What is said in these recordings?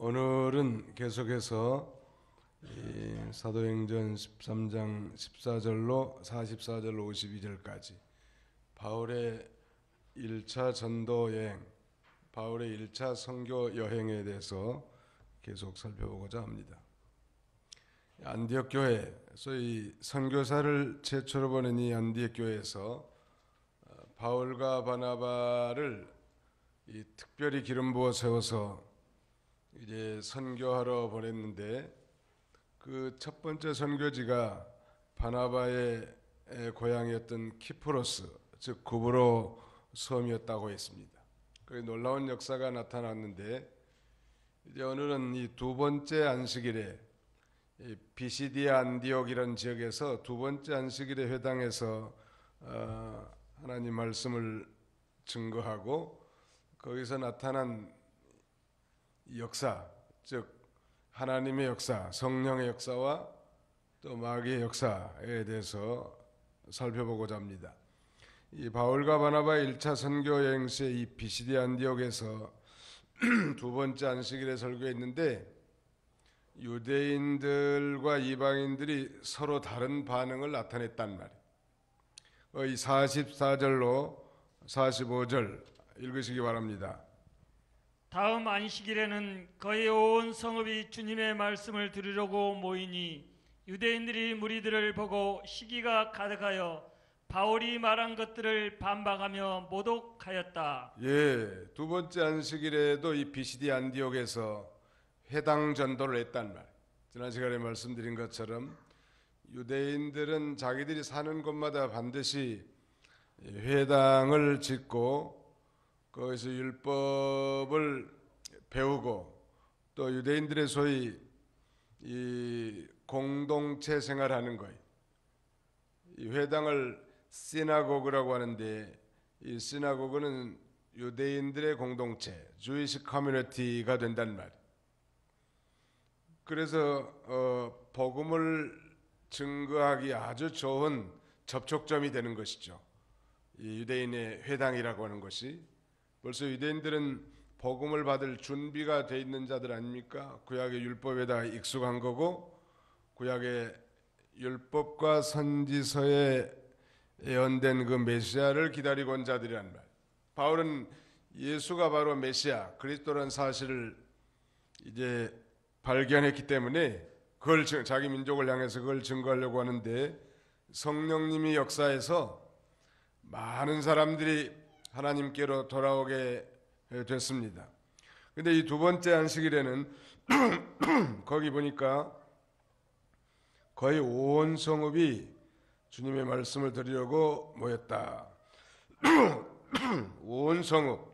오늘은 계속해서 사도행전 13장 14절로 44절로 52절까지 바울의 1차 전도 여행, 바울의 1차 선교 여행에 대해서 계속 살펴보고자 합니다. 안디옥 교회, 소위 선교사를 최초로 보낸 이 안디옥 교회에서 바울과 바나바를 특별히 기름 부어 세워서 이제 선교하러 보냈는데, 그 첫 번째 선교지가 바나바의 고향이었던 키프로스, 즉 구브로 섬이었다고 했습니다. 그 놀라운 역사가 나타났는데, 이제 오늘은 이 두 번째 안식일에 비시디아 안디옥이라는 지역에서 두 번째 안식일의 회당에서 하나님 말씀을 증거하고 거기서 나타난 역사, 즉 하나님의 역사, 성령의 역사와 또 마귀의 역사에 대해서 살펴보고자 합니다. 이 바울과 바나바의 1차 선교 여행 시에 이 비시디아 안디옥에서 두 번째 안식일에 설교했는데, 유대인들과 이방인들이 서로 다른 반응을 나타냈단 말이에요. 이 44절로 45절 읽으시기 바랍니다. 다음 안식일에는 거의 온 성읍이 주님의 말씀을 들으려고 모이니 유대인들이 무리들을 보고 시기가 가득하여 바울이 말한 것들을 반박하며 모독하였다. 두 번째 안식일에도 이 비시디 안디옥에서 회당 전도를 했단 말이에요. 지난 시간에 말씀드린 것처럼 유대인들은 자기들이 사는 곳마다 반드시 회당을 짓고 거기서 율법을 배우고 또 유대인들의 소위 이 공동체 생활하는 거예요. 이 회당을 시나고그라고 하는데, 이 시나고그는 유대인들의 공동체, 주이시 커뮤니티가 된단 말이에요. 그래서 복음을 증거하기 아주 좋은 접촉점이 되는 것이죠. 이 유대인의 회당이라고 하는 것이. 벌써 유대인들은 복음을 받을 준비가 돼 있는 자들 아닙니까? 구약의 율법에다 익숙한 거고, 구약의 율법과 선지서에 예언된 그 메시아를 기다리고 온 자들이란 말. 바울은 예수가 바로 메시아, 그리스도라는 사실을 이제 발견했기 때문에 그걸 자기 민족을 향해서 그걸 증거하려고 하는데, 성령님이 역사해서 많은 사람들이 하나님께로 돌아오게 됐습니다. 근데 이 두 번째 안식일에는 거기 보니까 거의 온 성읍이 주님의 말씀을 들으려고 모였다. 온 성읍.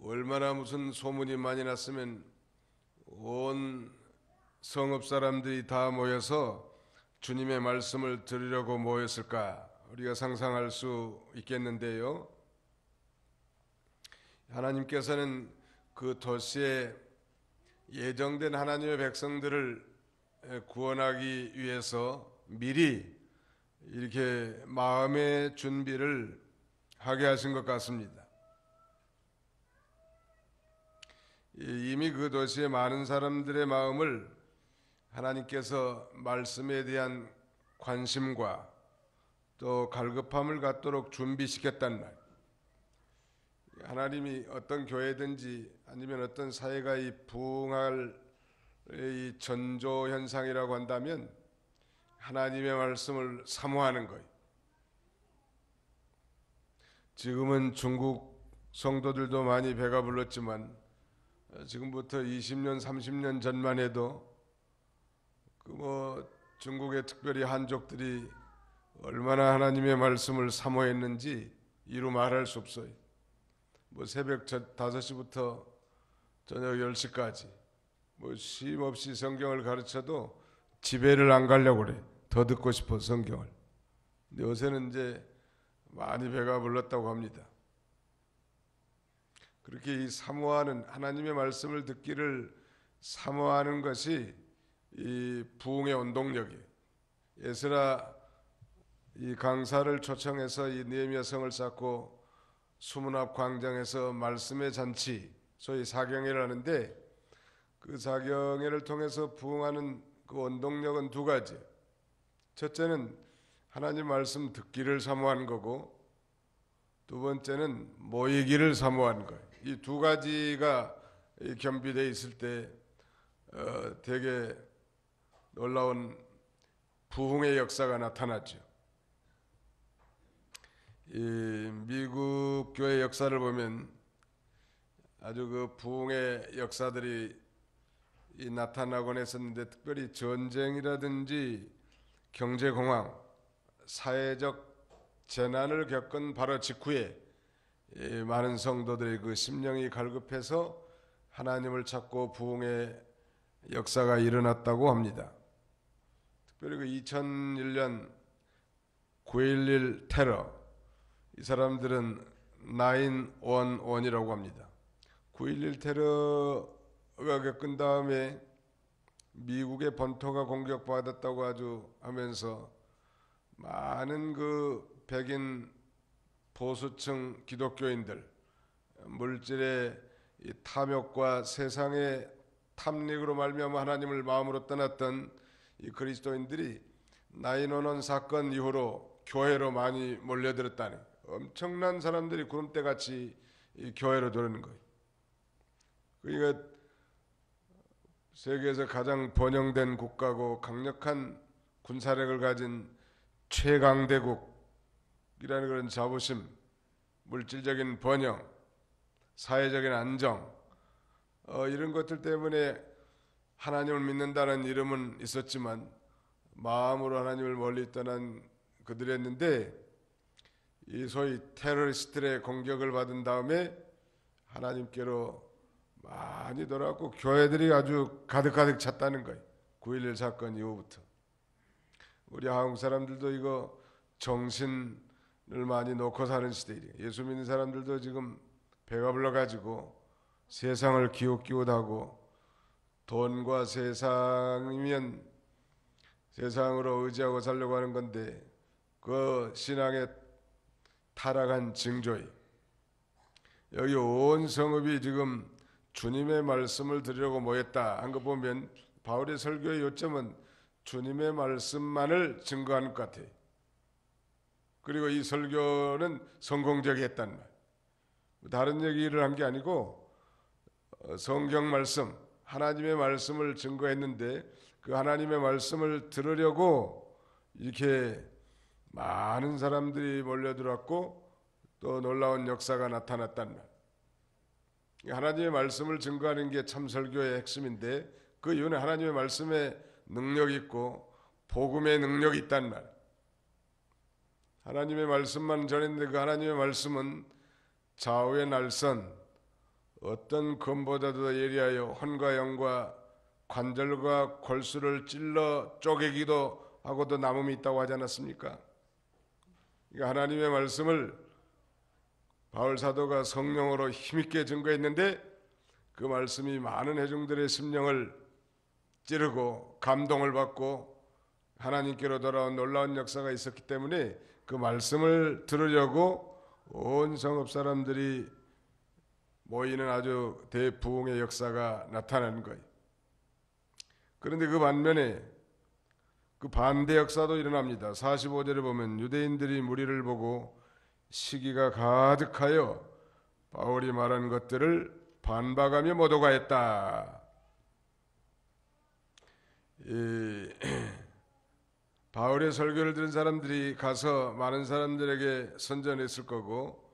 얼마나 무슨 소문이 많이 났으면 온 성읍 사람들이 다 모여서 주님의 말씀을 들으려고 모였을까? 우리가 상상할 수 있겠는데요. 하나님께서는 그 도시에 예정된 하나님의 백성들을 구원하기 위해서 미리 이렇게 마음의 준비를 하게 하신 것 같습니다. 이미 그 도시의 많은 사람들의 마음을 하나님께서 말씀에 대한 관심과 또 갈급함을 갖도록 준비시켰단 말. 하나님이 어떤 교회든지 아니면 어떤 사회가 이 부흥할 이 전조 현상이라고 한다면 하나님의 말씀을 사모하는 거예요. 지금은 중국 성도들도 많이 배가 불렀지만 지금부터 20년, 30년 전만 해도 중국의 특별히 한족들이 얼마나 하나님의 말씀을 사모했는지 이루 말할 수 없어요. 새벽 5시부터 저녁 10시까지 쉼 없이 성경을 가르쳐도 집에를 안 가려고 그래. 더 듣고 싶어 성경을. 근데 요새는 이제 많이 배가 불렀다고 합니다. 그렇게 이 사모하는 하나님의 말씀을 듣기를 사모하는 것이 이 부흥의 원동력이에요. 에스라 이 강사를 초청해서 이 느헤미야 성을 쌓고 수문앞 광장에서 말씀의 잔치, 소위 사경회를 하는데 그 사경회를 통해서 부흥하는 그 원동력은 두 가지. 첫째는 하나님 말씀 듣기를 사모한 거고, 두 번째는 모이기를 사모한 거예요. 이 두 가지가 겸비되어 있을 때 되게 놀라운 부흥의 역사가 나타났죠. 이 미국 교회 역사를 보면 아주 그 부흥의 역사들이 나타나곤 했었는데, 특별히 전쟁이라든지 경제공황, 사회적 재난을 겪은 바로 직후에 많은 성도들의 그 심령이 갈급해서 하나님을 찾고 부흥의 역사가 일어났다고 합니다. 특별히 그 2001년 9.11 테러, 이 사람들은 911이라고 합니다. 9.11 테러가 겪은 다음에 미국의 본토가 공격받았다고 아주 하면서 많은 그 백인 보수층 기독교인들, 물질의 탐욕과 세상의 탐닉으로 말미암아 하나님을 마음으로 떠났던 이 그리스도인들이 911 사건 이후로 교회로 많이 몰려들었다니, 엄청난 사람들이 구름대같이 이 교회로 들어오는 거예요. 그러니까 세계에서 가장 번영된 국가고 강력한 군사력을 가진 최강대국이라는 그런 자부심, 물질적인 번영, 사회적인 안정, 이런 것들 때문에 하나님을 믿는다는 이름은 있었지만 마음으로 하나님을 멀리 떠난 그들이었는데, 이 소위 테러리스트들의 공격을 받은 다음에 하나님께로 많이 돌아왔고 교회들이 아주 가득가득 찼다는 거예요. 9.11 사건 이후부터. 우리 한국 사람들도 이거 정신을 많이 놓고 사는 시대이에요. 예수 믿는 사람들도 지금 배가 불러가지고 세상을 기웃기웃하고, 돈과 세상이면 세상으로 의지하고 살려고 하는 건데 그 신앙의 타락한 징조예요. 여기 온 성읍이 지금 주님의 말씀을 들으려고 모였다 한 거 보면 바울의 설교의 요점은 주님의 말씀만을 증거하는 것 같아요. 그리고 이 설교는 성공적이었단 말. 다른 얘기를 한 게 아니고 성경 말씀, 하나님의 말씀을 증거했는데 그 하나님의 말씀을 들으려고 이렇게 많은 사람들이 몰려들었고 또 놀라운 역사가 나타났단 말. 하나님의 말씀을 증거하는 게 참 설교의 핵심인데, 그 이유는 하나님의 말씀에 능력이 있고 복음의 능력이 있단 말. 하나님의 말씀만 전했는데 그 하나님의 말씀은 좌우의 날선, 어떤 검보다도 예리하여 혼과 영과 관절과 골수를 찔러 쪼개기도 하고도 남음이 있다고 하지 않았습니까? 그러니까 하나님의 말씀을 바울 사도가 성령으로 힘있게 증거했는데 그 말씀이 많은 회중들의 심령을 찌르고 감동을 받고 하나님께로 돌아온 놀라운 역사가 있었기 때문에 그 말씀을 들으려고 온 성읍 사람들이 모이는 아주 대부흥의 역사가 나타나는 거예요. 그런데 그 반면에 그 반대 역사도 일어납니다. 45절에 보면 유대인들이 무리를 보고 시기가 가득하여 바울이 말한 것들을 반박하며 모독하였다. 바울의 설교를 들은 사람들이 가서 많은 사람들에게 선전했을 거고,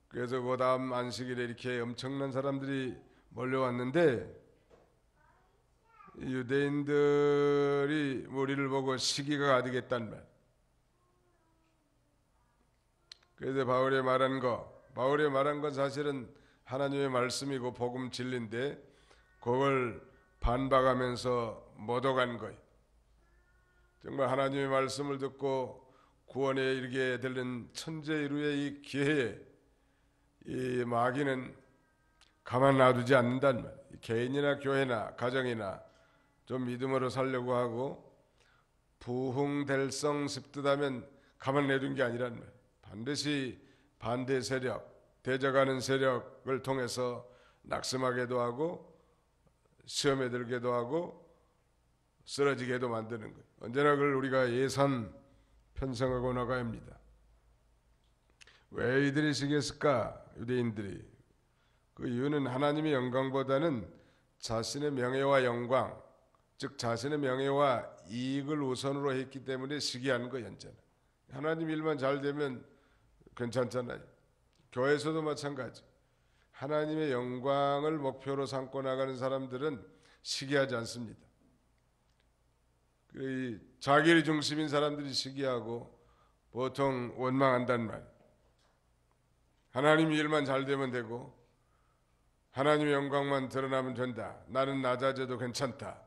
그래서 그 다음 안식일에 이렇게 엄청난 사람들이 몰려왔는데 유대인들이 무리를 보고 시기가 가득했단 말. 그래서 바울이 말한 건 사실은 하나님의 말씀이고 복음 진리인데 그걸 반박하면서 모독한 거예요. 정말 하나님의 말씀을 듣고 구원에 이르게 되는 천재이루의 이 기회에 이 마귀는 가만 놔두지 않는단 말이에요. 개인이나 교회나 가정이나 좀 믿음으로 살려고 하고 부흥될성 습득하면 가만 내둔 게 아니란 말이에요. 반드시 반대 세력, 대적하는 세력을 통해서 낙심하게도 하고 시험에 들게도 하고 쓰러지게도 만드는 거예요. 언제나 그걸 우리가 예산 편성하고 나가야 합니다. 왜 이들이 시기했을까? 유대인들이. 그 이유는 하나님의 영광보다는 자신의 명예와 영광, 즉 자신의 명예와 이익을 우선으로 했기 때문에 시기하는 거예요. 현재는 하나님 일만 잘 되면 괜찮잖아요. 교회에서도 마찬가지. 하나님의 영광을 목표로 삼고 나가는 사람들은 시기하지 않습니다. 자기 중심인 사람들이 시기하고 보통 원망한단 말이에요. 하나님 일만 잘 되면 되고 하나님의 영광만 드러나면 된다. 나는 낮아져도 괜찮다.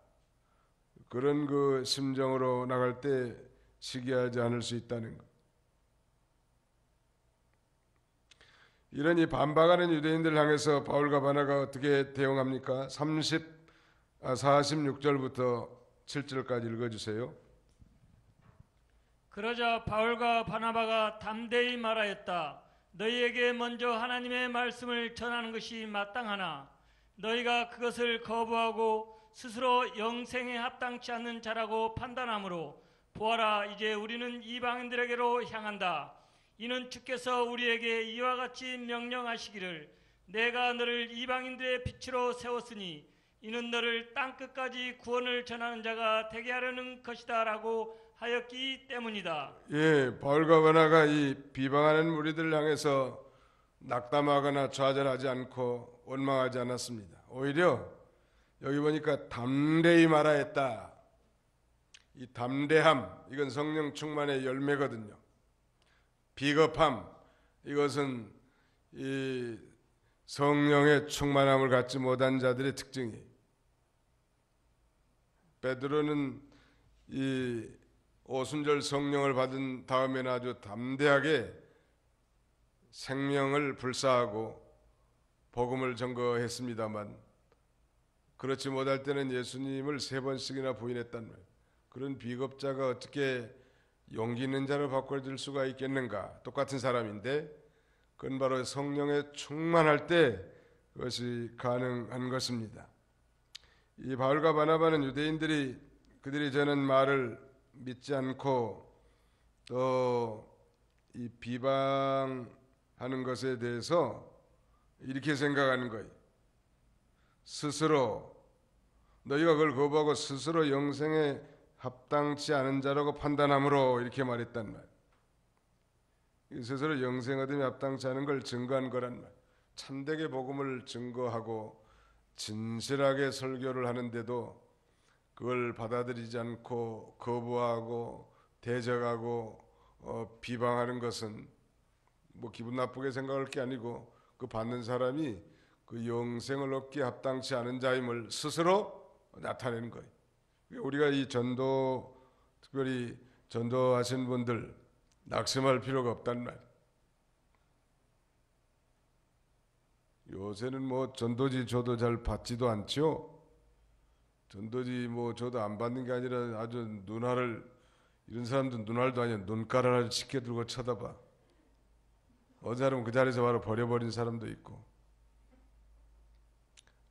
그런 그 심정으로 나갈 때 시기하지 않을 수 있다는 것. 이런 이 반박하는 유대인들을 향해서 바울과 바나가 어떻게 대응합니까? 46절부터 7절까지 읽어주세요. 그러자 바울과 바나바가 담대히 말하였다. 너희에게 먼저 하나님의 말씀을 전하는 것이 마땅하나 너희가 그것을 거부하고 스스로 영생에 합당치 않는 자라고 판단하므로 보아라, 이제 우리는 이방인들에게로 향한다. 이는 주께서 우리에게 이와 같이 명령하시기를 내가 너를 이방인들의 빛으로 세웠으니 이는 너를 땅끝까지 구원을 전하는 자가 되게 하려는 것이다 라고 하였기 때문이다. 예, 바울과 바나가 이 비방하는 무리들을 향해서 낙담하거나 좌절하지 않고 원망하지 않았습니다. 오히려 여기 보니까 담대히 말하였다. 이 담대함, 이건 성령 충만의 열매거든요. 비겁함, 이것은 이 성령의 충만함을 갖지 못한 자들의 특징이에요. 베드로는 이 오순절 성령을 받은 다음에는 아주 담대하게 생명을 불사하고 복음을 전거했습니다만 그렇지 못할 때는 예수님을 3번씩이나 부인했단 말이에요. 그런 비겁자가 어떻게 용기 있는 자로 바꿔줄 수가 있겠는가? 똑같은 사람인데 그건 바로 성령에 충만할 때 그것이 가능한 것입니다. 이 바울과 바나바는 유대인들이 그들이 전한 말을 믿지 않고 또 이 비방하는 것에 대해서 이렇게 생각하는 거예요. 스스로 너희가 그걸 거부하고 스스로 영생에 합당치 않은 자라고 판단함으로 이렇게 말했단 말. 스스로 영생 얻음에 합당치 않은 걸 증거한 거란 말. 참되게 복음을 증거하고 진실하게 설교를 하는데도 그걸 받아들이지 않고 거부하고 대적하고 비방하는 것은 뭐 기분 나쁘게 생각할 게 아니고 그 받는 사람이 그 영생을 얻기에 합당치 않은 자임을 스스로 나타내는 거예요. 우리가 이 전도, 특별히 전도하신 분들 낙심할 필요가 없단 말이에요. 요새는 뭐 전도지 줘도 잘 받지도 않죠. 전도지 뭐 줘도 안 받는 게 아니라 아주 눈알을, 이런 사람들 눈알도 아니야 눈가라를 짙게 들고 쳐다봐. 어느 사람은 그 자리에서 바로 버려버린 사람도 있고,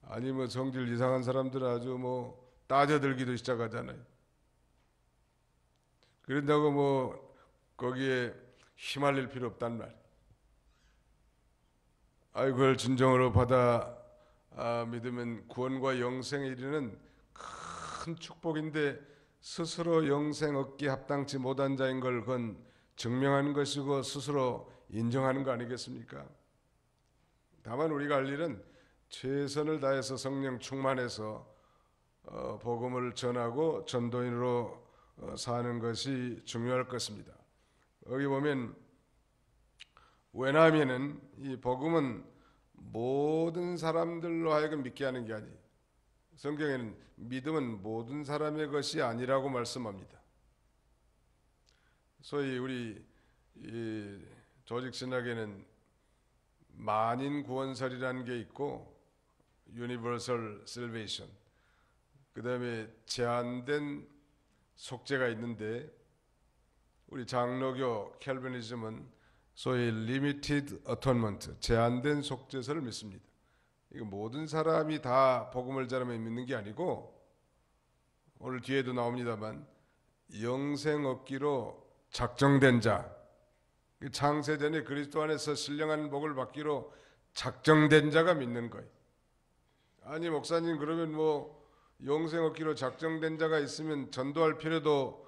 아니 뭐 성질 이상한 사람들은 아주 뭐 따져들기도 시작하잖아요. 그런다고 뭐 거기에 휘말릴 필요 없단 말. 그걸 진정으로 받아 믿으면 구원과 영생에 이르는 큰 축복인데 스스로 영생 얻기 합당치 못한 자인 걸 그건 증명하는 것이고 스스로 인정하는 거 아니겠습니까? 다만 우리가 할 일은 최선을 다해서 성령 충만해서 복음을 전하고 전도인으로 사는 것이 중요할 것입니다. 여기 보면 왜냐하면은 이 복음은 모든 사람들로 하여금 믿게 하는 게 아니에요. 성경에는 믿음은 모든 사람의 것이 아니라고 말씀합니다. 소위 우리 이 조직 신학에는 만인 구원설이라는 게 있고 Universal Salvation, 그 다음에 제한된 속죄가 있는데 우리 장로교 캘비니즘은 소위 limited atonement, 제한된 속죄서를 믿습니다. 이거 모든 사람이 다 복음을 전하면 믿는 게 아니고, 오늘 뒤에도 나옵니다만 영생 얻기로 작정된 자, 창세전에 그리스도 안에서 신령한 복을 받기로 작정된 자가 믿는 거예요. 아니 목사님, 그러면 뭐 영생 얻기로 작정된 자가 있으면 전도할 필요도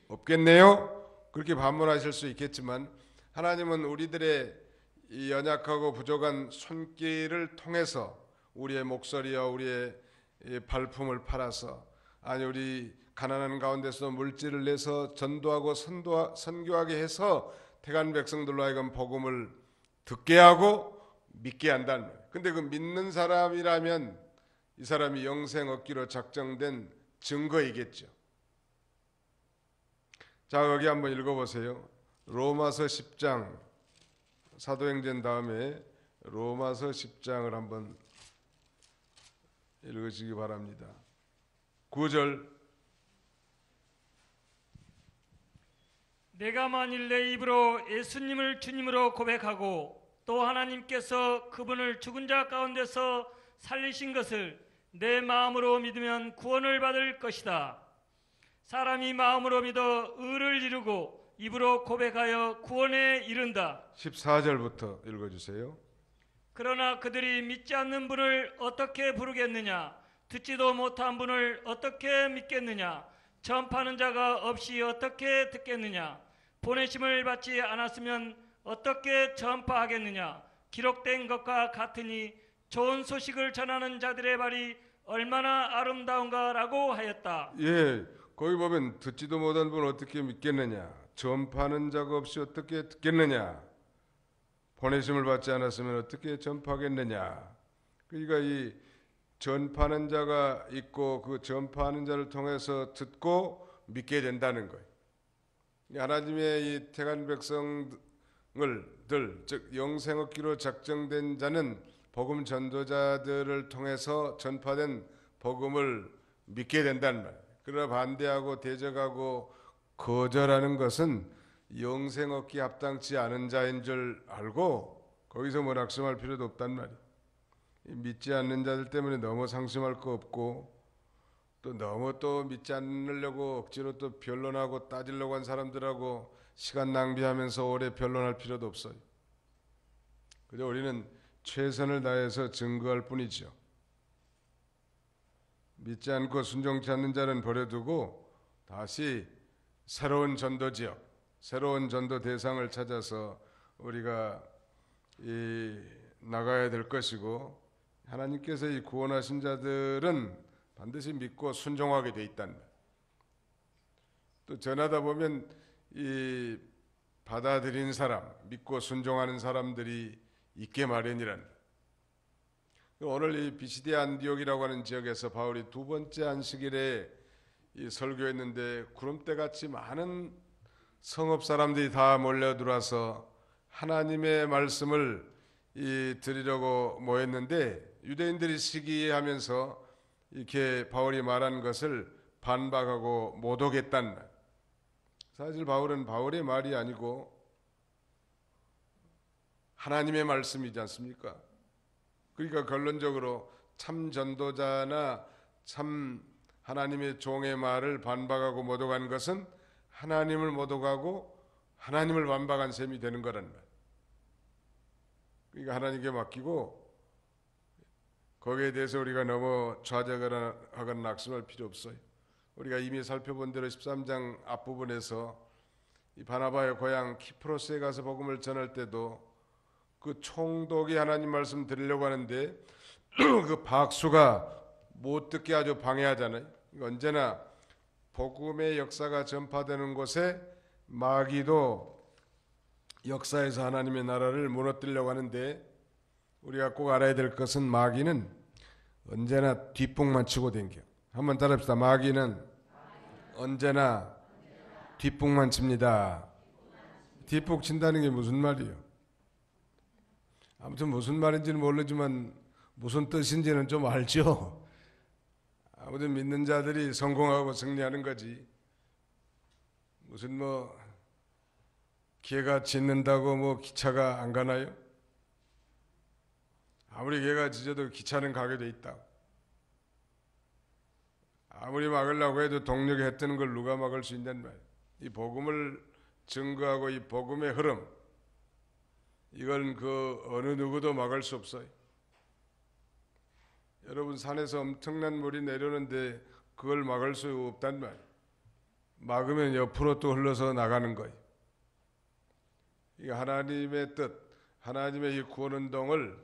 없겠네요? 그렇게 반문하실 수 있겠지만, 하나님은 우리들의 이 연약하고 부족한 손길을 통해서 우리의 목소리와 우리의 발품을 팔아서, 아니 우리 가난한 가운데서 물질을 내서 전도하고 선교하게 해서 택한 백성들로 하여금 복음을 듣게 하고 믿게 한다는 거예요. 근데 그 믿는 사람이라면 이 사람이 영생 얻기로 작정된 증거이겠죠. 자, 거기 한번 읽어보세요. 로마서 10장, 사도행전 다음에 로마서 10장을 한번 읽으시기 바랍니다. 9절. 내가 만일 내 입으로 예수님을 주님으로 고백하고 또 하나님께서 그분을 죽은 자 가운데서 살리신 것을 내 마음으로 믿으면 구원을 받을 것이다. 사람이 마음으로 믿어 의를 이루고 입으로 고백하여 구원에 이른다. 14절부터 읽어주세요. 그러나 그들이 믿지 않는 분을 어떻게 부르겠느냐? 듣지도 못한 분을 어떻게 믿겠느냐? 전파하는 자가 없이 어떻게 듣겠느냐? 보내심을 받지 않았으면 어떻게 전파하겠느냐? 기록된 것과 같으니 좋은 소식을 전하는 자들의 발이 얼마나 아름다운가라고 하였다. 예, 거기 보면 듣지도 못한 분을 어떻게 믿겠느냐? 전파하는 자가 없이 어떻게 듣겠느냐? 보내심을 받지 않았으면 어떻게 전파하겠느냐? 그러니까 이 전파하는 자가 있고 그 전파하는 자를 통해서 듣고 믿게 된다는 거예요. 하나님의 이 택한 백성들, 즉 영생 얻기로 작정된 자는 복음 전도자들을 통해서 전파된 복음을 믿게 된다는 말이에요. 그러나 반대하고 대적하고 거절하는 것은 영생 얻기 합당치 않은 자인 줄 알고 거기서 뭐 낙심할 필요도 없단 말이에요. 믿지 않는 자들 때문에 너무 상심할 거 없고, 또 너무 또 믿지 않으려고 억지로 또 변론하고 따지려고 한 사람들하고 시간 낭비하면서 오래 변론할 필요도 없어요. 그저 우리는 최선을 다해서 증거할 뿐이죠. 믿지 않고 순종치 않는 자는 버려두고 다시 새로운 전도 지역, 새로운 전도 대상을 찾아서 우리가 나가야 될 것이고, 하나님께서 이 구원하신 자들은 반드시 믿고 순종하게 돼 있다는 거예요. 또 전하다 보면 이 받아들인 사람, 믿고 순종하는 사람들이 있게 마련이라는 거예요. 오늘 이 비시디아 안디옥이라고 하는 지역에서 바울이 두 번째 안식일에 이 설교했는데 구름대같이 많은 성읍 사람들이 다 몰려 들어와서 하나님의 말씀을 드리려고 모였는데, 유대인들이 시기하면서 이렇게 바울이 말한 것을 반박하고 못 오겠다는 말. 사실 바울은 바울의 말이 아니고 하나님의 말씀이지 않습니까? 그러니까 결론적으로 참 전도자나 참 하나님의 종의 말을 반박하고 못 오간 것은 하나님을 못 오가고 하나님을 반박한 셈이 되는 거란 말. 그러니까 하나님께 맡기고 거기에 대해서 우리가 너무 좌절하거나 낙심할 필요 없어요. 우리가 이미 살펴본 대로 13장 앞부분에서 이 바나바의 고향 키프로스에 가서 복음을 전할 때도 그 총독이 하나님 말씀 드리려고 하는데 그 박수가 못 듣게 아주 방해하잖아요. 언제나 복음의 역사가 전파되는 곳에 마귀도 역사에서 하나님의 나라를 무너뜨리려고 하는데, 우리가 꼭 알아야 될 것은 마귀는 언제나 뒷북만 치고 댕겨. 한번 따라합시다. 마귀는 언제나 뒷북만 칩니다. 뒷북 친다는 게 무슨 말이에요? 아무튼 무슨 말인지는 모르지만 무슨 뜻인지는 좀 알죠. 아무튼 믿는 자들이 성공하고 승리하는 거지, 무슨 개가 짖는다고 뭐 기차가 안 가나요? 아무리 개가 짖어도 기차는 가게 돼 있다. 아무리 막으려고 해도 동력이 해뜨는 걸 누가 막을 수 있냔 말이에요. 이 복음을 증거하고 이 복음의 흐름, 이건 그 어느 누구도 막을 수 없어요. 여러분, 산에서 엄청난 물이 내려오는데 그걸 막을 수 없단 말이에요. 막으면 옆으로 또 흘러서 나가는 거예요. 이 하나님의 뜻, 하나님의 이 구원운동을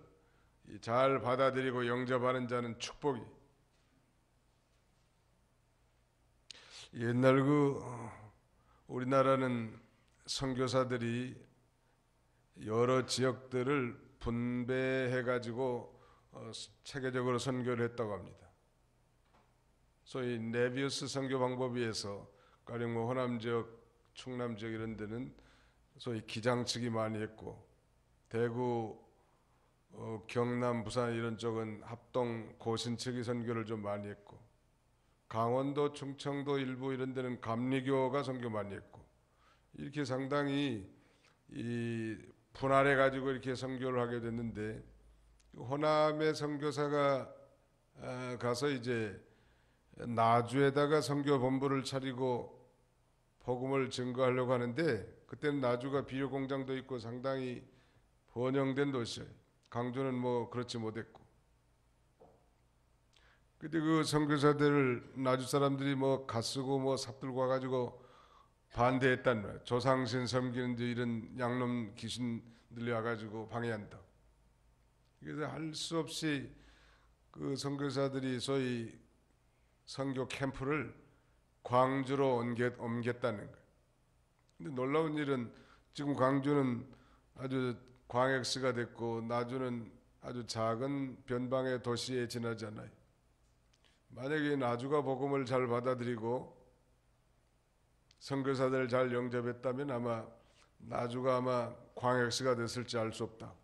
잘 받아들이고 영접하는 자는 축복이. 옛날 우리나라는 선교사들이 여러 지역들을 분배해 가지고 체계적으로 선교를 했다고 합니다. 소위 네비우스 선교 방법에 의해서 가령 뭐 호남 지역, 충남 지역 이런 데는 소위 기장측이 많이 했고, 대구, 경남, 부산 이런 쪽은 합동 고신측이 선교를 좀 많이 했고, 강원도, 충청도 일부 이런 데는 감리교가 선교 많이 했고, 이렇게 상당히 이 분할해 가지고 이렇게 선교를 하게 됐는데, 호남의 선교사가 가서 이제 나주에다가 선교 본부를 차리고 복음을 증거하려고 하는데, 그때는 나주가 비료 공장도 있고 상당히 번영된 도시예요. 강주는 뭐 그렇지 못했고. 근데 그 선교사들을 나주 사람들이 뭐 갓쓰고 뭐 삽들고 와가지고 반대했단 말이에요. 조상신 섬기는데 이런 양놈 귀신들이 와가지고 방해한다. 그래서 할 수 없이 그 선교사들이 소위 선교 캠프를 광주로 옮겼다는 거예요. 근데 놀라운 일은 지금 광주는 아주 광역시가 됐고 나주는 아주 작은 변방의 도시에 지나잖아요. 만약에 나주가 복음을 잘 받아들이고 선교사들을 잘 영접했다면 아마 나주가 아마 광역시가 됐을지 알 수 없다.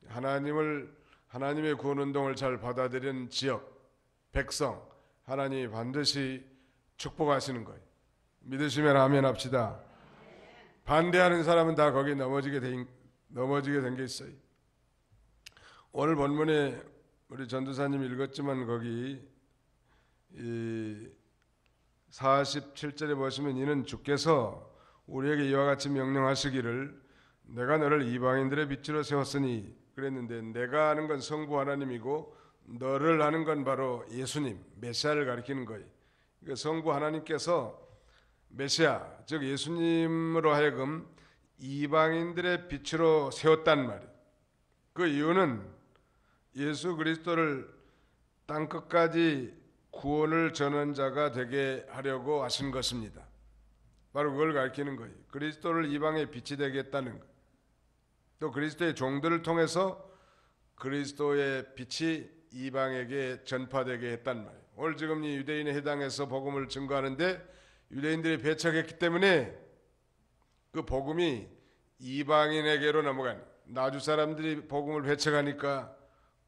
하나님의 구원운동을 잘 받아들이는 지역, 백성, 하나님이 반드시 축복하시는 거예요. 믿으시면 아멘 합시다. 반대하는 사람은 다 거기에 넘어지게 된 게 있어요. 오늘 본문에 우리 전도사님 읽었지만 거기 47절에 보시면 이는 주께서 우리에게 이와 같이 명령하시기를 내가 너를 이방인들의 빛으로 세웠으니 그랬는데, 내가 하는 건 성부 하나님이고 너를 하는 건 바로 예수님, 메시아를 가리키는 거예요. 그러니까 성부 하나님께서 메시아, 즉 예수님으로 하여금 이방인들의 빛으로 세웠단 말이에요. 그 이유는 예수 그리스도를 땅끝까지 구원을 전한 자가 되게 하려고 하신 것입니다. 바로 그걸 가리키는 거예요. 그리스도를 이방의 빛이 되게 했다는 것. 또 그리스도의 종들을 통해서 그리스도의 빛이 이방에게 전파되게 했단 말이에요. 오늘 지금 이 유대인의 해당해서 복음을 증거하는데 유대인들이 배척했기 때문에 그 복음이 이방인에게로 넘어간, 나주 사람들이 복음을 배척하니까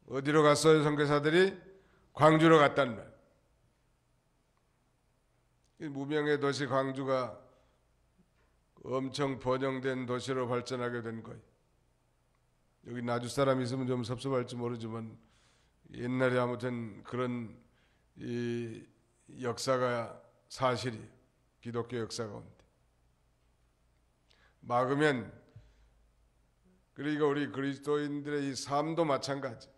어디로 갔어요? 선교사들이 광주로 갔단 말이에요. 무명의 도시 광주가 엄청 번영된 도시로 발전하게 된 거예요. 여기 나주 사람 있으면 좀 섭섭할지 모르지만 옛날에 아무튼 그런 이 역사가 사실이에요. 기독교 역사 가운데. 막으면, 그러니까 우리 그리스도인들의 이 삶도 마찬가지.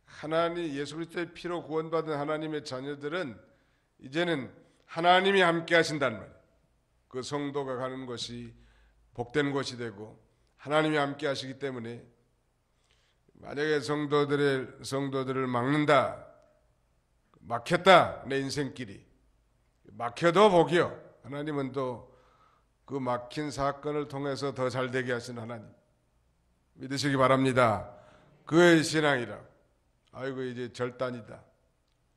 하나님, 예수 그리스도의 피로 구원받은 하나님의 자녀들은 이제는 하나님이 함께 하신단 말이에요. 그 성도가 가는 것이 복된 것이 되고 하나님이 함께 하시기 때문에 만약에 성도들을 막는다, 막혔다, 내 인생길이 막혀도 복이요. 하나님은 또 그 막힌 사건을 통해서 더 잘되게 하시는 하나님 믿으시기 바랍니다. 그의 신앙이라. 아이고 이제 절단이다.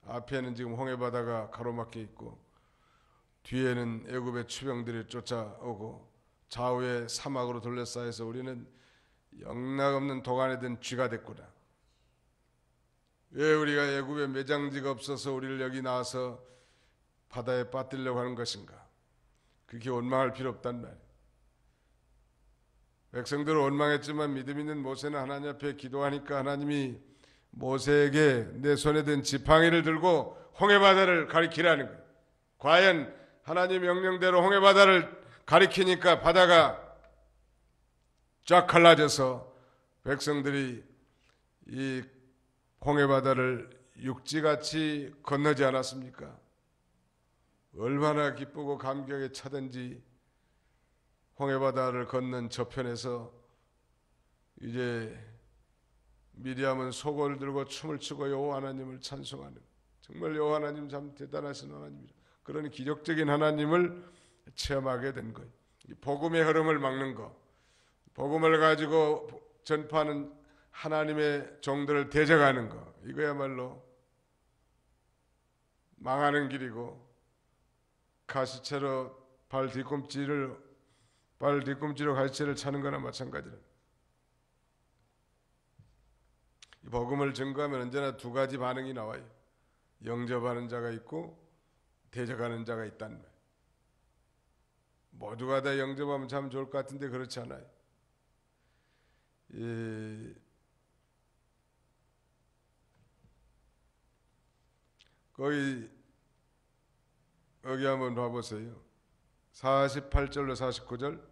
앞에는 지금 홍해바다가 가로막혀 있고 뒤에는 애굽의 추병들이 쫓아오고 좌우에 사막으로 둘러싸여서 우리는 영락없는 도간에 든 쥐가 됐구나. 왜 우리가 애굽에 매장지가 없어서 우리를 여기 나와서 바다에 빠뜨리려고 하는 것인가? 그렇게 원망할 필요 없단 말이에요. 백성들은 원망했지만 믿음 있는 모세는 하나님 앞에 기도하니까 하나님이 모세에게 내 손에 든 지팡이를 들고 홍해바다를 가리키라는 거예요. 과연 하나님 명령대로 홍해바다를 가리키니까 바다가 쫙 갈라져서 백성들이 이 홍해바다를 육지같이 건너지 않았습니까? 얼마나 기쁘고 감격에 차든지 홍해바다를 건넌 저편에서 이제 미리암은 속을 들고 춤을 추고 여호와 하나님을 찬송하는, 정말 여호와 하나님 참 대단하신 하나님이라, 그런 기적적인 하나님을 체험하게 된 거예요. 복음의 흐름을 막는 거, 복음을 가지고 전파하는 하나님의 종들을 대적하는 거, 이거야말로 망하는 길이고 가시채로 발 뒤꿈치로 가시채를 차는 거나 마찬가지라. 이 복음을 증거하면 언제나 두 가지 반응이 나와요. 영접하는 자가 있고 대적하는 자가 있다는 말. 모두가 다 영접하면 참 좋을 것 같은데 그렇지 않아요. 여기 한번 봐보세요. 48절로 49절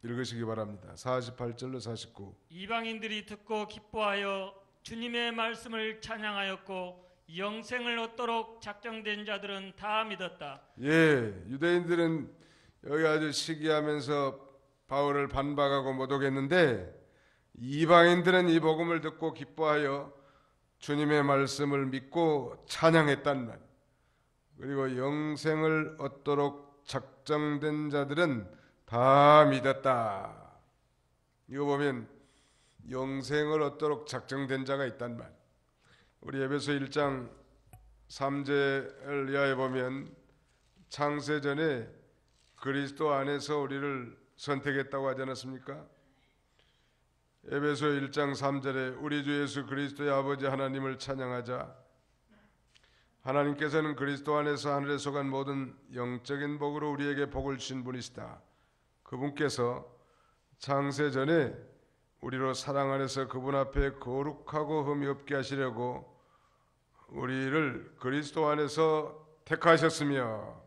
읽으시기 바랍니다. 48절로 49. 이방인들이 듣고 기뻐하여 주님의 말씀을 찬양하였고 영생을 얻도록 작정된 자들은 다 믿었다. 예, 유대인들은 여기 아주 시기하면서 바울을 반박하고 모독했는데 이방인들은 이 복음을 듣고 기뻐하여 주님의 말씀을 믿고 찬양했단 말. 그리고 영생을 얻도록 작정된 자들은 다 믿었다. 이거 보면 영생을 얻도록 작정된 자가 있단 말. 우리 에베소 1장 3절 이하에 보면 창세전에 그리스도 안에서 우리를 선택했다고 하지 않았습니까? 에베소 1장 3절에 우리 주 예수 그리스도의 아버지 하나님을 찬양하자. 하나님께서는 그리스도 안에서 하늘에 속한 모든 영적인 복으로 우리에게 복을 주신 분이시다. 그분께서 창세전에 우리로 사랑 안에서 그분 앞에 거룩하고 흠이 없게 하시려고 우리를 그리스도 안에서 택하셨으며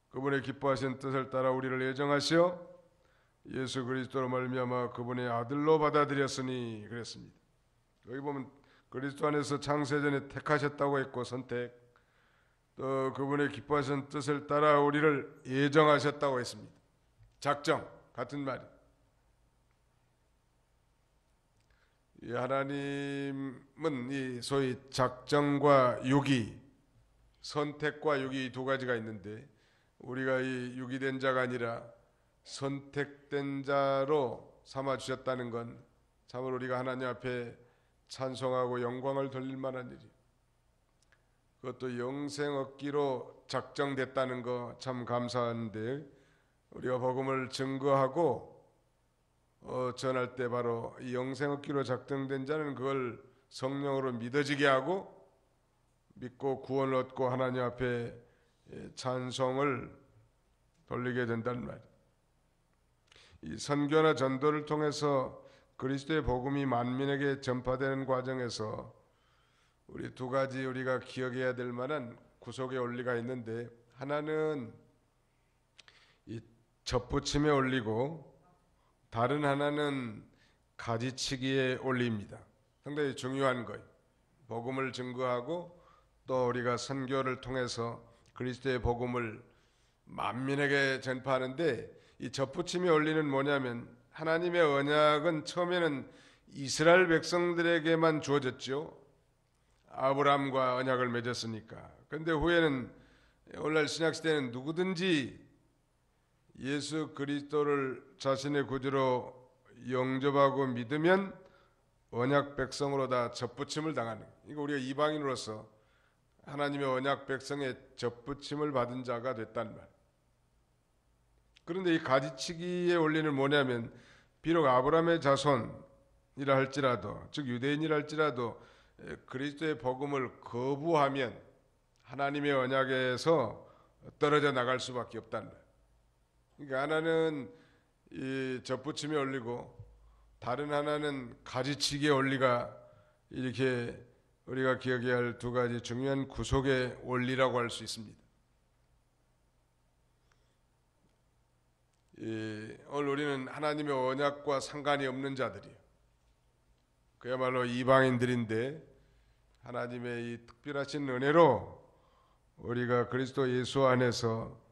그분의 기뻐하신 뜻을 따라 우리를 예정하시어 예수 그리스도로 말미암아 그분의 아들로 받아들였으니 그랬습니다. 여기 보면 그리스도 안에서 창세전에 택하셨다고 했고 선택, 또 그분의 기뻐하신 뜻을 따라 우리를 예정하셨다고 했습니다. 작정, 같은 말이. 이 하나님은 이 소위 작정과 유기, 선택과 유기 두 가지가 있는데 우리가 이 유기된 자가 아니라 선택된 자로 삼아 주셨다는 건 참으로 우리가 하나님 앞에 찬송하고 영광을 돌릴 만한 일이에요. 그것도 영생 얻기로 작정됐다는 거 참 감사한데 우리가 복음을 증거하고 전할 때 바로 이 영생 얻기로 작정된 자는 그걸 성령으로 믿어지게 하고 믿고 구원을 얻고 하나님 앞에 찬송을 돌리게 된다는 말이에요. 이 선교나 전도를 통해서 그리스도의 복음이 만민에게 전파되는 과정에서 우리 두 가지 우리가 기억해야 될 만한 구속의 원리가 있는데 하나는 이 접붙임에 올리고 다른 하나는 가지치기에 올립니다. 상당히 중요한 거예요. 복음을 증거하고 또 우리가 선교를 통해서 그리스도의 복음을 만민에게 전파하는데 이 접붙임에 올리는 뭐냐면 하나님의 언약은 처음에는 이스라엘 백성들에게만 주어졌죠. 아브라함과 언약을 맺었으니까. 그런데 후에는 오늘날 신약시대는 누구든지 예수 그리스도를 자신의 구주로 영접하고 믿으면 언약 백성으로 다 접붙임을 당하는, 이거 우리가 이방인으로서 하나님의 언약 백성의 접붙임을 받은 자가 됐단 말. 그런데 이 가지치기의 원리는 뭐냐면 비록 아브라함의 자손이라 할지라도, 즉 유대인이라 할지라도 그리스도의 복음을 거부하면 하나님의 언약에서 떨어져 나갈 수밖에 없다는 말. 그러니까 하나는 이 접붙임의 원리고 다른 하나는 가지치기의 원리가 이렇게 우리가 기억해야 할 두 가지 중요한 구속의 원리라고 할 수 있습니다. 오늘 우리는 하나님의 언약과 상관이 없는 자들이에요. 그야말로 이방인들인데 하나님의 이 특별하신 은혜로 우리가 그리스도 예수 안에서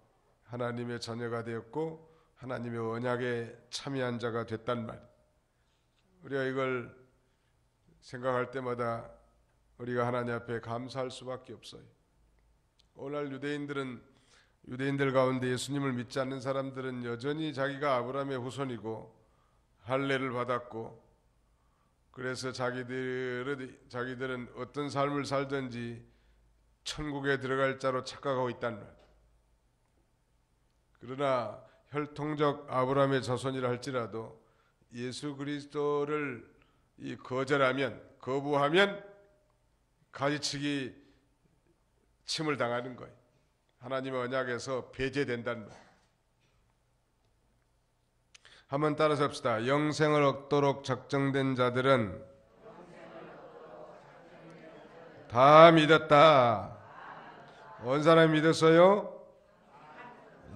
하나님의 자녀가 되었고 하나님의 언약에 참여한 자가 됐단 말이에요. 우리가 이걸 생각할 때마다 우리가 하나님 앞에 감사할 수밖에 없어요. 오늘 유대인들 가운데 예수님을 믿지 않는 사람들은 여전히 자기가 아브라함의 후손이고 할례를 받았고 그래서 자기들은 어떤 삶을 살든지 천국에 들어갈 자로 착각하고 있단 말이에요. 그러나 혈통적 아브라함의 자손이라 할지라도 예수 그리스도를 거부하면 가지치기 침을 당하는 거예요. 하나님의 언약에서 배제된다는 말. 한번 따라서 합시다. 영생을 얻도록 작정된 자들은 다 믿었다. 온 사람이 믿었어요?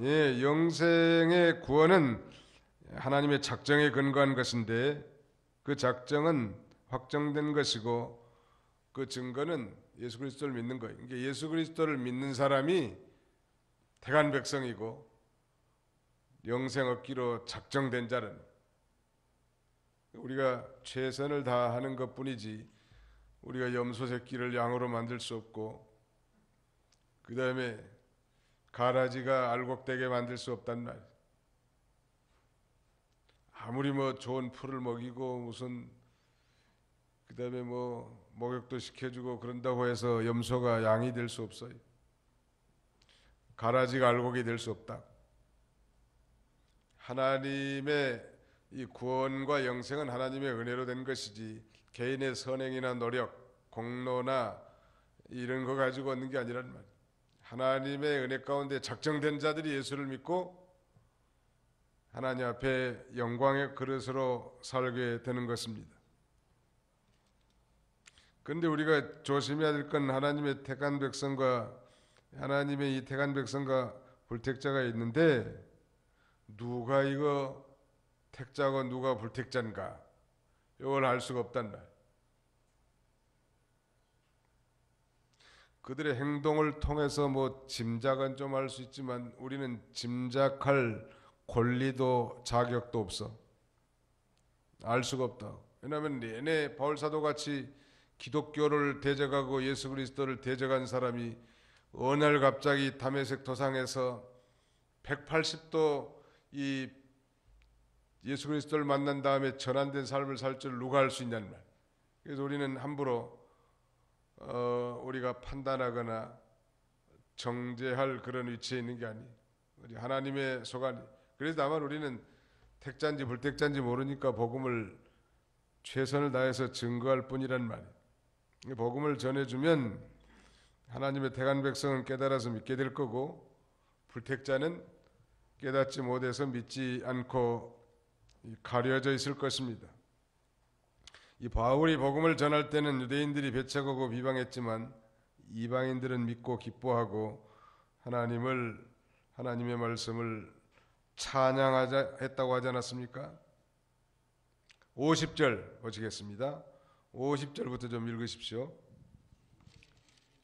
예, 영생의 구원은 하나님의 작정에 근거한 것인데 그 작정은 확정된 것이고 그 증거는 예수 그리스도를 믿는 거예요. 그러니까 예수 그리스도를 믿는 사람이 택한 백성이고 영생 얻기로 작정된 자는 우리가 최선을 다하는 것뿐이지 우리가 염소 새끼를 양으로 만들 수 없고 그 다음에 가라지가 알곡되게 만들 수 없단 말이에요. 아무리 좋은 풀을 먹이고 무슨 그 다음에 목욕도 시켜주고 그런다고 해서 염소가 양이 될 수 없어요. 가라지가 알곡이 될 수 없다. 하나님의 이 구원과 영생은 하나님의 은혜로 된 것이지 개인의 선행이나 노력, 공로나 이런 거 가지고 얻는 게 아니란 말이에요. 하나님의 은혜 가운데 작정된 자들이 예수를 믿고 하나님 앞에 영광의 그릇으로 살게 되는 것입니다. 그런데 우리가 조심해야 될 건 하나님의 택한 백성과 하나님의 이 택한 백성과 불택자가 있는데 누가 이거 택자고 누가 불택자인가 이걸 알 수가 없단 말. 그들의 행동을 통해서 짐작은 좀 할 수 있지만 우리는 짐작할 권리도 자격도 없어. 알 수가 없다. 왜냐하면 내내 바울사도같이 기독교를 대적하고 예수 그리스도를 대적한 사람이 어느 날 갑자기 다메섹 도상에서 180도 이 예수 그리스도를 만난 다음에 전환된 삶을 살 줄 누가 알 수 있냐는 말. 그래서 우리는 함부로 우리가 판단하거나 정죄할 그런 위치에 있는 게 아니에요. 우리 하나님의 소관이. 그래서 다만 우리는 택자인지 불택자인지 모르니까 복음을 최선을 다해서 증거할 뿐이란 말이에요. 복음을 전해주면 하나님의 택한 백성은 깨달아서 믿게 될 거고 불택자는 깨닫지 못해서 믿지 않고 가려져 있을 것입니다. 이 바울이 복음을 전할 때는 유대인들이 배척하고 비방했지만 이방인들은 믿고 기뻐하고 하나님의 말씀을 찬양하자 했다고 하지 않았습니까? 50절 보시겠습니다. 50절부터 좀 읽으십시오.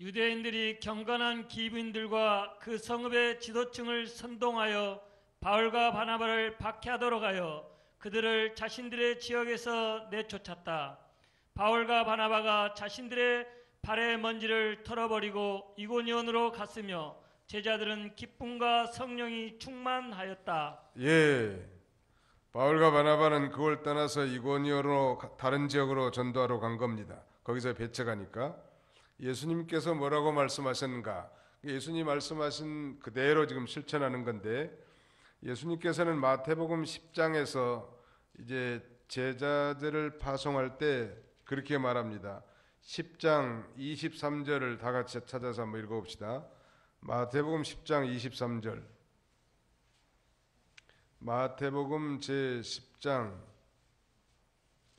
유대인들이 경건한 기브인들과 그 성읍의 지도층을 선동하여 바울과 바나바를 박해하도록 하여 그들을 자신들의 지역에서 내쫓았다. 바울과 바나바가 자신들의 발의 먼지를 털어버리고 이고니온으로 갔으며 제자들은 기쁨과 성령이 충만하였다. 예, 바울과 바나바는 그걸 떠나서 이고니온으로 다른 지역으로 전도하러 간 겁니다. 거기서 배척하니까 예수님께서 뭐라고 말씀하셨는가? 예수님 말씀하신 그대로 지금 실천하는 건데 예수님께서는 마태복음 10장에서 이제 제자들을 파송할 때 그렇게 말합니다. 10장 23절을 다 같이 찾아서 한번 읽어봅시다. 마태복음 10장 23절 마태복음 제10장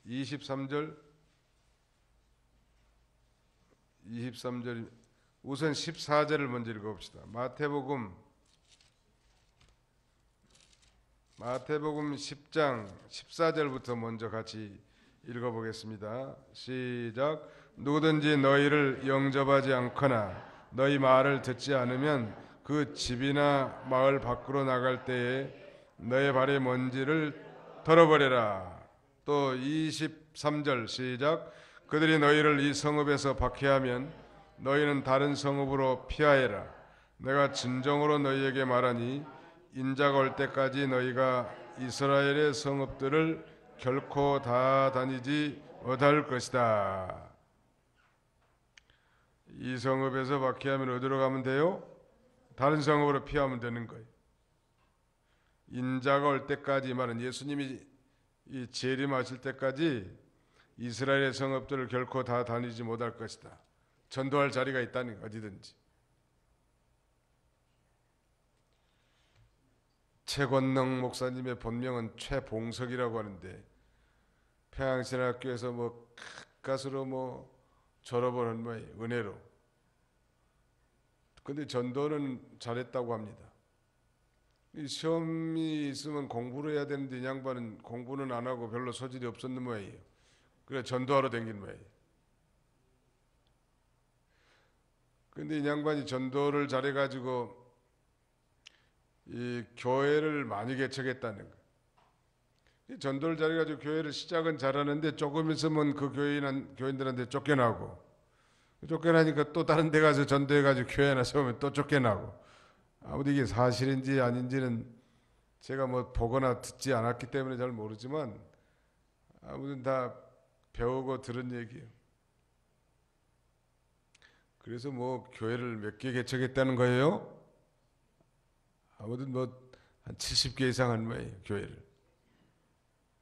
23절 우선 14절을 먼저 읽어봅시다. 마태복음 10장 14절부터 먼저 같이 읽어보겠습니다. 시작. 누구든지 너희를 영접하지 않거나 너희 말을 듣지 않으면 그 집이나 마을 밖으로 나갈 때에 너의 발의 먼지를 털어버려라. 또 23절 시작. 그들이 너희를 이 성읍에서 박해하면 너희는 다른 성읍으로 피하여라. 내가 진정으로 너희에게 말하니 인자가 올 때까지 너희가 이스라엘의 성읍들을 결코 다 다니지 못할 것이다. 이 성읍에서 박해하면 어디로 가면 돼요? 다른 성읍으로 피하면 되는 거예요. 인자가 올 때까지, 말은 예수님이 이 재림하실 때까지 이스라엘의 성읍들을 결코 다 다니지 못할 것이다. 전도할 자리가 있다는 거예요. 어디든지. 최권능 목사님의 본명은 최봉석이라고 하는데 평양신학교에서 가수로 졸업을 한 모양이에요. 은혜로. 근데 전도는 잘했다고 합니다. 이 시험이 있으면 공부를 해야 되는데 이 양반은 공부는 안 하고 별로 소질이 없었는 모양이에요. 그래 전도하러 댕긴 모양이에요. 근데 이 양반이 전도를 잘해가지고 이 교회를 많이 개척했다는 거예요. 이 전도를 잘해가지고 교회를 시작은 잘하는데 조금 있으면 그 교인들한테 쫓겨나니까 또 다른 데 가서 전도해가지고 교회 하나 세우면 또 쫓겨나고. 아무튼 이게 사실인지 아닌지는 제가 보거나 듣지 않았기 때문에 잘 모르지만 아무튼 다 배우고 들은 얘기예요. 그래서 교회를 몇 개 개척했다는 거예요? 아무튼 한 70개 이상 한 거예요, 교회를.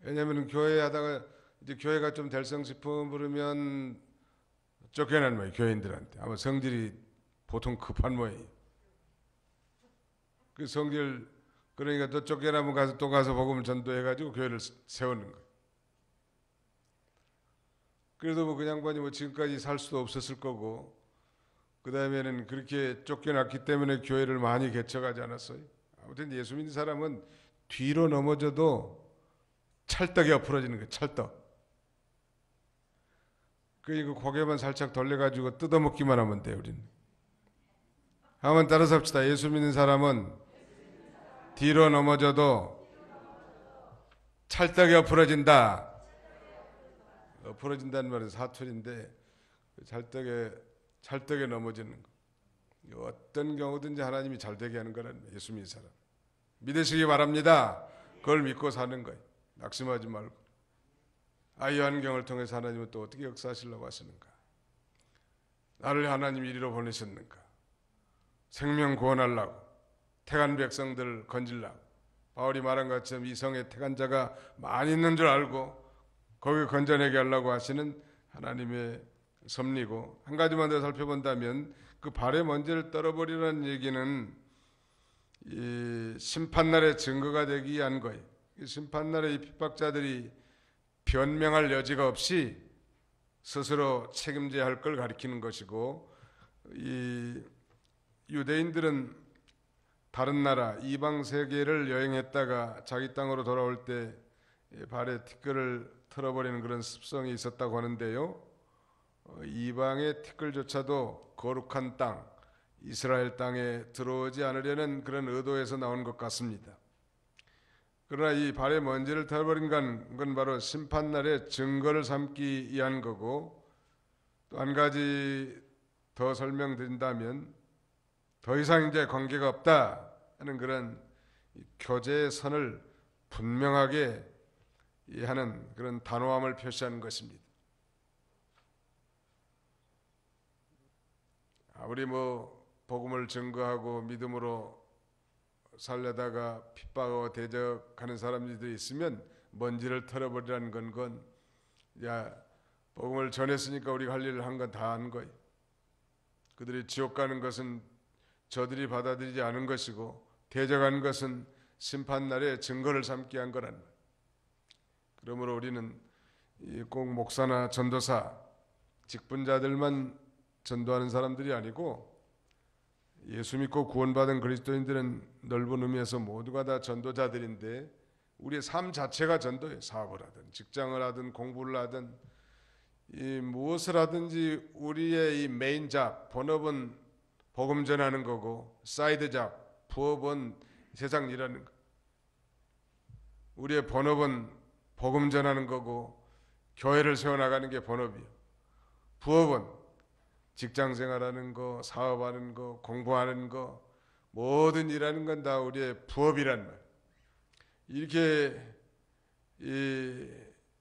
왜냐하면 교회 하다가 이제 교회가 좀 될성 싶으면 부르면 쫓겨난 거예요, 교인들한테. 아마 성질이 보통 급한 모양이에요. 그 성질, 그러니까 또 쫓겨나면 또 가서 복음을 전도해가지고 교회를 세우는 거예요. 그래도 그 양반이 지금까지 살 수도 없었을 거고, 그 다음에는 그렇게 쫓겨났기 때문에 교회를 많이 개척하지 않았어요. 아무튼 예수 믿는 사람은 뒤로 넘어져도 찰떡이 엎어지는 거예요. 찰떡. 그러니까 고개만 살짝 돌려가지고 뜯어먹기만 하면 돼요. 우리는. 한번 따라서 합시다. 예수 믿는 사람은 뒤로 넘어져도 찰떡이 엎어진다. 엎어진다는 말은 사투리인데 찰떡에 넘어지는 거. 어떤 경우든지 하나님이 잘 되게 하는 거라는 예수 믿는 사람. 믿으시기 바랍니다. 그걸 믿고 사는 거예요. 낙심하지 말고. 이 환경을 통해서 하나님은 또 어떻게 역사하시려고 하시는가? 나를 하나님이 이리로 보내셨는가? 생명 구원하려고, 택한 백성들을 건질라고. 바울이 말한 것처럼 이 성에 택한 자가 많이 있는 줄 알고 거기 건져내게 하려고 하시는 하나님의 섭리고, 한 가지만 더 살펴본다면 그 발의 먼지를 떨어버리라는 얘기는 이 심판날의 증거가 되기 위한 거예요. 심판날에 이 핍박자들이 변명할 여지가 없이 스스로 책임져야 할 걸 가리키는 것이고, 이 유대인들은 다른 나라 이방 세계를 여행했다가 자기 땅으로 돌아올 때 발에 티끌을 털어버리는 그런 습성이 있었다고 하는데요. 이방의 티끌조차도 거룩한 땅 이스라엘 땅에 들어오지 않으려는 그런 의도에서 나온 것 같습니다. 그러나 이 발에 먼지를 털어버린 건 바로 심판날의 증거를 삼기 위한 거고, 또 한 가지 더 설명드린다면 더 이상 이제 관계가 없다 하는 그런 교제의 선을 분명하게 하는 그런 단호함을 표시하는 것입니다. 아무리 복음을 증거하고 믿음으로 살려다가 핍박하고 대적하는 사람들이 있으면 먼지를 털어버리라는 건 복음을 전했으니까 우리가 할 일을 한 건 다 한 거예요. 그들이 지옥 가는 것은 저들이 받아들이지 않은 것이고, 대적하는 것은 심판날에 증거를 삼게 한 거란 말이에요. 그러므로 우리는 꼭 목사나 전도사, 직분자들만 전도하는 사람들이 아니고 예수 믿고 구원받은 그리스도인들은 넓은 의미에서 모두가 다 전도자들인데 우리의 삶 자체가 전도예요. 사업을 하든 직장을 하든 공부를 하든 이 무엇을 하든지 우리의 이 메인 잡, 본업은 복음 전하는 거고 사이드 잡, 부업은 세상 일하는 거. 우리의 본업은 복음 전하는 거고 교회를 세워나가는 게 본업이에요. 부업은 직장 생활하는 거, 사업하는 거, 공부하는 거, 모든 일하는 건 다 우리의 부업이란 말. 이렇게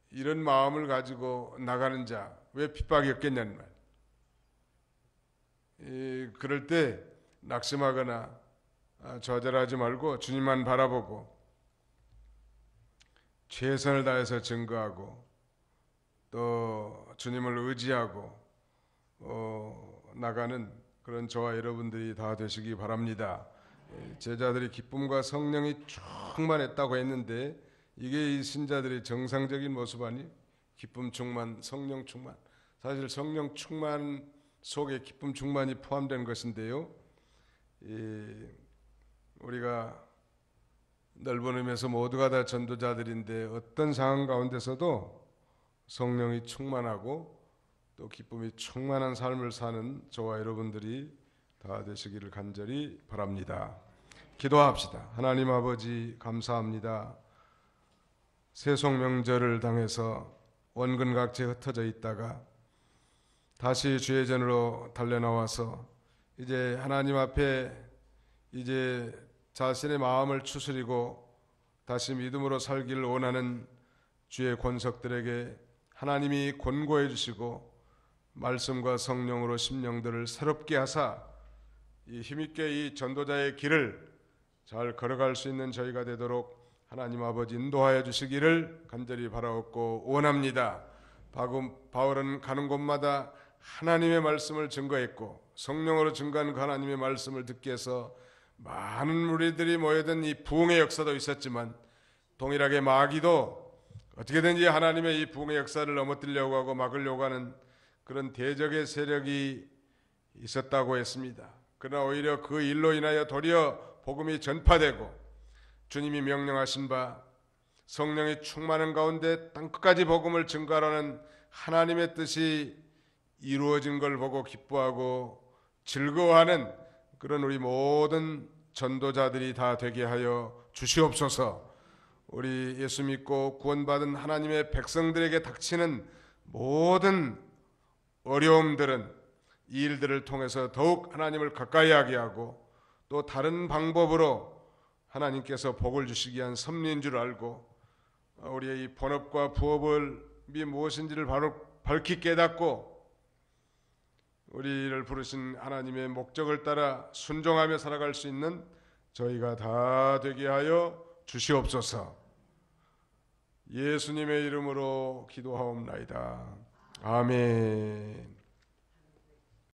이런 마음을 가지고 나가는 자, 왜 핍박이 없겠냐는 말. 그럴 때 낙심하거나 좌절하지 말고 주님만 바라보고 최선을 다해서 증거하고 또 주님을 의지하고 나가는 그런 저와 여러분들이 다 되시기 바랍니다. 제자들이 기쁨과 성령이 충만했다고 했는데 이게 이 신자들의 정상적인 모습 아니? 기쁨 충만, 성령 충만. 사실 성령 충만 속에 기쁨 충만이 포함된 것인데요. 우리가 넓은 의미에서 모두가 다 전도자들인데 어떤 상황 가운데서도 성령이 충만하고 또 기쁨이 충만한 삶을 사는 저와 여러분들이 다 되시기를 간절히 바랍니다. 기도합시다. 하나님 아버지 감사합니다. 세속 명절을 당해서 원근각지에 흩어져 있다가 다시 주의 전으로 달려나와서 이제 하나님 앞에 이제 자신의 마음을 추스리고 다시 믿음으로 살기를 원하는 주의 권석들에게 하나님이 권고해 주시고 말씀과 성령으로 심령들을 새롭게 하사 이 힘있게 이 전도자의 길을 잘 걸어갈 수 있는 저희가 되도록 하나님 아버지 인도하여 주시기를 간절히 바라옵고 원합니다. 바울은 가는 곳마다 하나님의 말씀을 증거했고 성령으로 증거한 그 하나님의 말씀을 듣기 위해서 많은 무리들이 모여든 이 부흥의 역사도 있었지만 동일하게 마귀도 어떻게든지 하나님의 이 부흥의 역사를 넘어뜨리려고 하고 막으려고 하는 그런 대적의 세력이 있었다고 했습니다. 그러나 오히려 그 일로 인하여 도리어 복음이 전파되고 주님이 명령하신 바 성령이 충만한 가운데 땅끝까지 복음을 증거하라는 하나님의 뜻이 이루어진 걸 보고 기뻐하고 즐거워하는 그런 우리 모든 전도자들이 다 되게 하여 주시옵소서. 우리 예수 믿고 구원받은 하나님의 백성들에게 닥치는 모든 어려움들은 이 일들을 통해서 더욱 하나님을 가까이 하게 하고 또 다른 방법으로 하나님께서 복을 주시기 위한 섭리인 줄 알고 우리의 이 본업과 부업이 무엇인지를 바로 밝히 깨닫고 우리를 부르신 하나님의 목적을 따라 순종하며 살아갈 수 있는 저희가 다 되게 하여 주시옵소서. 예수님의 이름으로 기도하옵나이다. 아멘.